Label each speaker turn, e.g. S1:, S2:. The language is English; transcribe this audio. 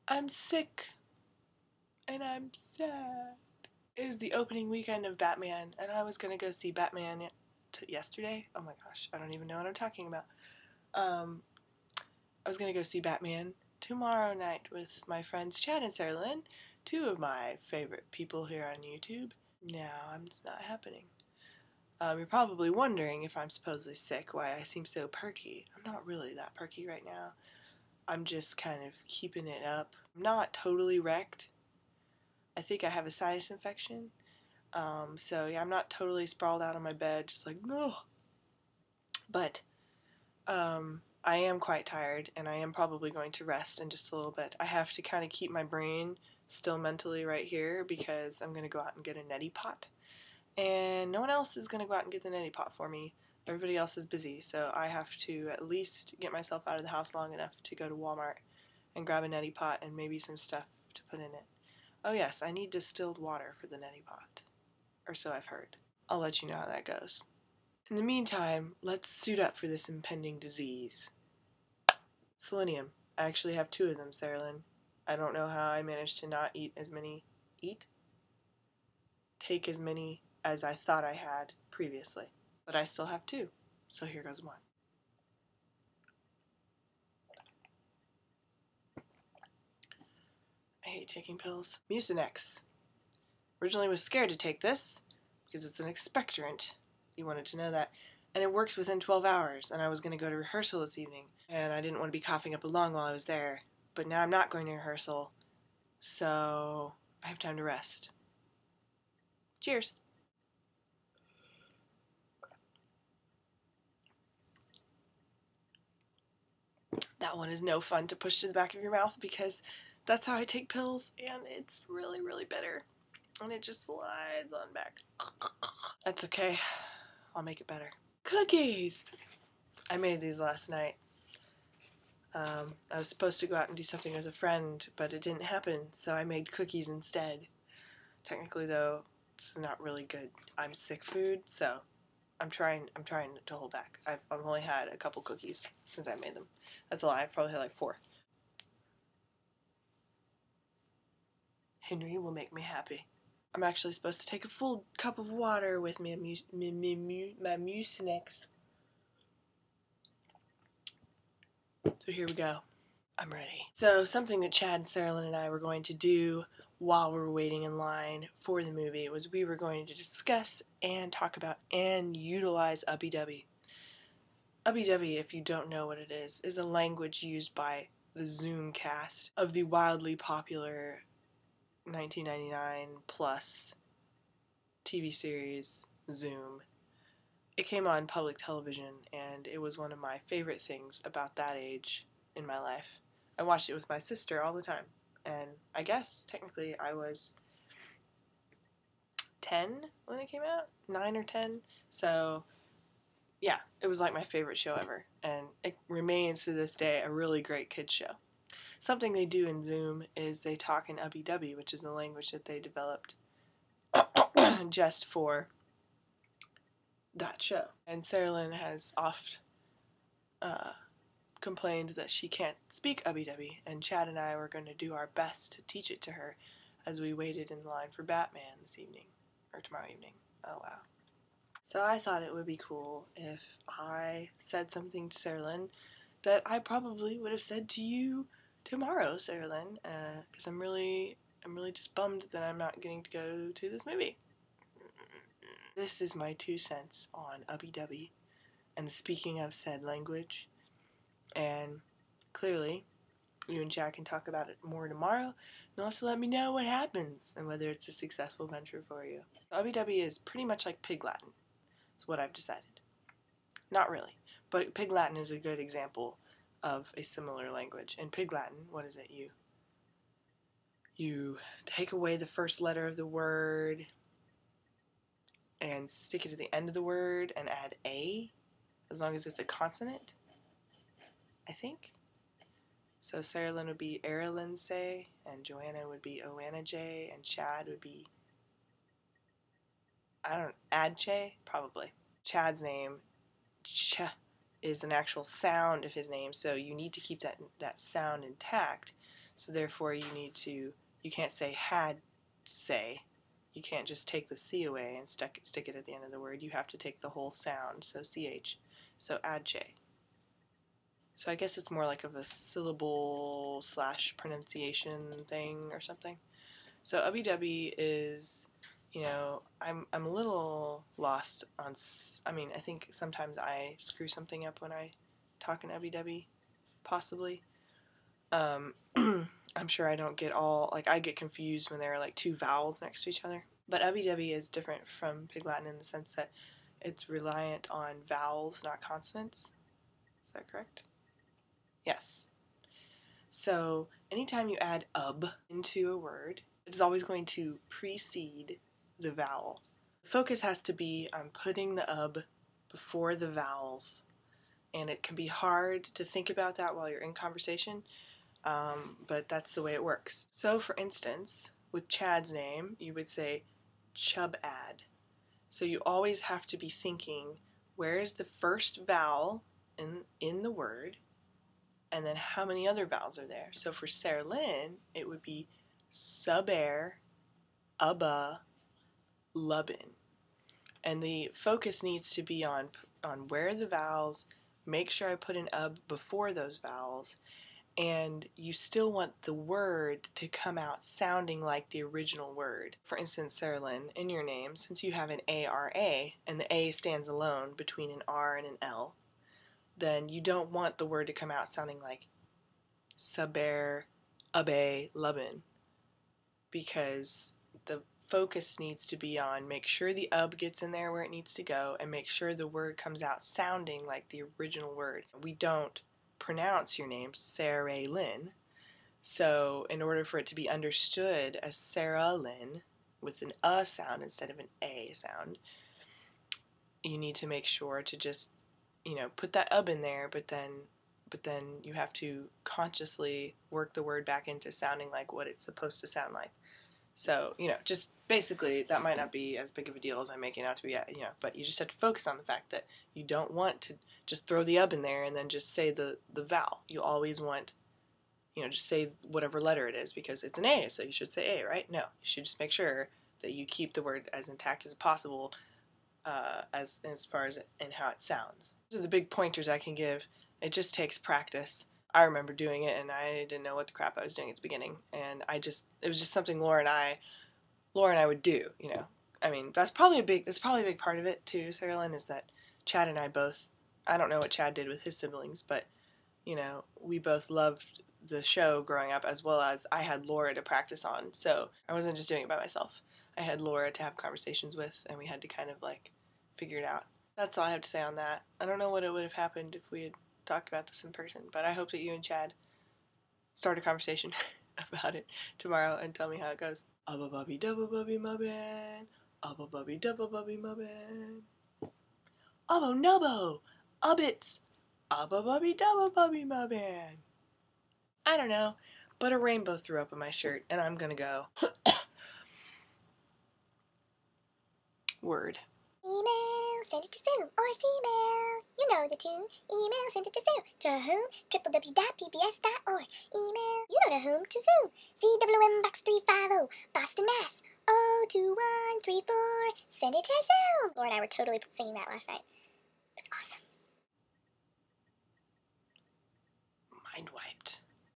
S1: I'm sick and I'm sad. It was the opening weekend of Batman, and I was gonna go see Batman yesterday. Oh my gosh, I don't even know what I'm talking about. Um, I was gonna go see Batman tomorrow night with my friends Chad and Sarah Lynn, two of my favorite people here on YouTube. Now, it's not happening. You're probably wondering if I'm supposedly sick, why I seem so perky. I'm not really that perky right now. I'm just kind of keeping it up. I'm not totally wrecked. I think I have a sinus infection. So yeah, I'm not totally sprawled out on my bed, just like, no. But I am quite tired, and I am probably going to rest in just a little bit. I have to kind of keep my brain still mentally right here because I'm going to go out and get a neti pot. And no one else is going to go out and get the neti pot for me. Everybody else is busy, so I have to at least get myself out of the house long enough to go to Walmart and grab a neti pot and maybe some stuff to put in it. Oh yes, I need distilled water for the neti pot. Or so I've heard. I'll let you know how that goes. In the meantime, let's suit up for this impending disease. Selenium. I actually have two of them, Sarah Lynn. I don't know how I managed to not take as many as I thought I had previously. But I still have two, so here goes one. I hate taking pills. Mucinex. Originally was scared to take this because it's an expectorant. You wanted to know that. And it works within 12 hours, and I was going to go to rehearsal this evening, and I didn't want to be coughing up a lung while I was there. But now I'm not going to rehearsal, so I have time to rest. Cheers. That one is no fun to push to the back of your mouth because that's how I take pills, and it's really, really bitter. And it just slides on back. That's okay. I'll make it better. Cookies! I made these last night. I was supposed to go out and do something with a friend, but it didn't happen, so I made cookies instead. Technically, though, this is not really good. I'm sick food, so I'm trying to hold back. I've only had a couple cookies since I made them. That's a lie. I've probably had like 4. Henry will make me happy. I'm actually supposed to take a full cup of water with me, my Mucinex. So here we go. I'm ready. So something that Chad and Sarah Lynn and I were going to do while we were waiting in line for the movie was we were going to discuss and talk about and utilize UbI'm. UbI'm, if you don't know what it is a language used by the Zoom cast of the wildly popular 1999 plus TV series Zoom. It came on public television, and it was one of my favorite things about that age in my life. I watched it with my sister all the time, and I guess technically I was 10 when it came out, 9 or 10, so yeah, it was like my favorite show ever, and it remains to this day a really great kids show. Something they do in Zoom is they talk in UbI'm, which is the language that they developed just for that show. And Sarah Lynn has oft complained that she can't speak UbI'm, and Chad and I were going to do our best to teach it to her as we waited in line for Batman this evening, or tomorrow evening. Oh wow. So I thought it would be cool if I said something to Sarah Lynn that I probably would have said to you tomorrow, Sarah Lynn, because I'm really just bummed that I'm not getting to go to this movie. This is my 2 cents on UbI'm and the speaking of said language, and clearly you and Jack can talk about it more tomorrow, and you'll have to let me know what happens and whether it's a successful venture for you. UbI'm is pretty much like Pig Latin, is what I've decided. Not really, but Pig Latin is a good example of a similar language. In Pig Latin, what is it? You take away the first letter of the word and stick it at the end of the word and add a, as long as it's a consonant, I think. So Sarah Lynn would be Aralinse, and Joanna would be Oanaje, and Chad would be, Adche, probably. Chad's name, Ch, is an actual sound of his name, so you need to keep that sound intact. So therefore you can't say had say. You can't just take the C away and stick it at the end of the word. You have to take the whole sound, so CH. So add J. So I guess it's more like of a syllable / pronunciation thing or something. So UbI'm is, I'm a little lost on, I think sometimes I screw something up when I talk in UbI'm, possibly. I'm sure I don't get all, like I get confused when there are like two vowels next to each other. But UbI'm is different from Pig Latin in the sense that it's reliant on vowels, not consonants. Is that correct? Yes. So anytime you add ub into a word, it is always going to precede the vowel. The focus has to be on putting the ub before the vowels, and it can be hard to think about that while you're in conversation, but that's the way it works. So for instance, with Chad's name, you would say Chubad. So you always have to be thinking, where is the first vowel in the word, and then how many other vowels are there? So for Sarah Lynn, it would be Subair, Ubba, Lubbin. And the focus needs to be on where are the vowels, make sure I put an ub before those vowels, and you still want the word to come out sounding like the original word. For instance, Sarah Lynn, in your name, since you have an ARA, and the A stands alone between an R and an L, then you don't want the word to come out sounding like Subair, Ubbe, Lubbin, because the focus needs to be on make sure the ub gets in there where it needs to go and make sure the word comes out sounding like the original word. We don't pronounce your name Sarah Lynn, so in order for it to be understood as Sarah Lynn with an sound instead of an A sound, you need to make sure to just, put that ub in there, but then you have to consciously work the word back into sounding like what it's supposed to sound like. So, just basically, that might not be as big of a deal as I'm making it out to be, but you just have to focus on the fact that you don't want to just throw the ub in there and then just say the vowel. You always want, just say whatever letter it is because it's an A, so you should say A, right? No, you should just make sure that you keep the word as intact as possible as far as in how it sounds. Those are the big pointers I can give. It just takes practice. I remember doing it and I didn't know what the crap I was doing at the beginning, and it was just something Laura and I would do, I mean, that's probably a big part of it too, Sarah Lynn, is that Chad and I both, I don't know what Chad did with his siblings, but we both loved the show growing up, as well as I had Laura to practice on, so I wasn't just doing it by myself. I had Laura to have conversations with, and we had to kind of like figure it out. That's all I have to say on that. I don't know what it would have happened if we had talked about this in person, but I hope that you and Chad start a conversation about it tomorrow and tell me how it goes. Abba bubby double bubby mubbin. Abba bubby double bubby mubbin. Abo nubbo. Ubbits. Abba bubby double bubby mubbin. I don't know, but a rainbow threw up in my shirt, and I'm gonna go. Word.
S2: Email, send it to Sue, or C-mail. You know the tune. Email, send it to Sue. To whom? www.pbs.org. Email, you know to whom? To Sue. CWM Box 350, Boston, Mass. 02134. Send it to Sue. Laura and I were totally singing that last night. It was awesome.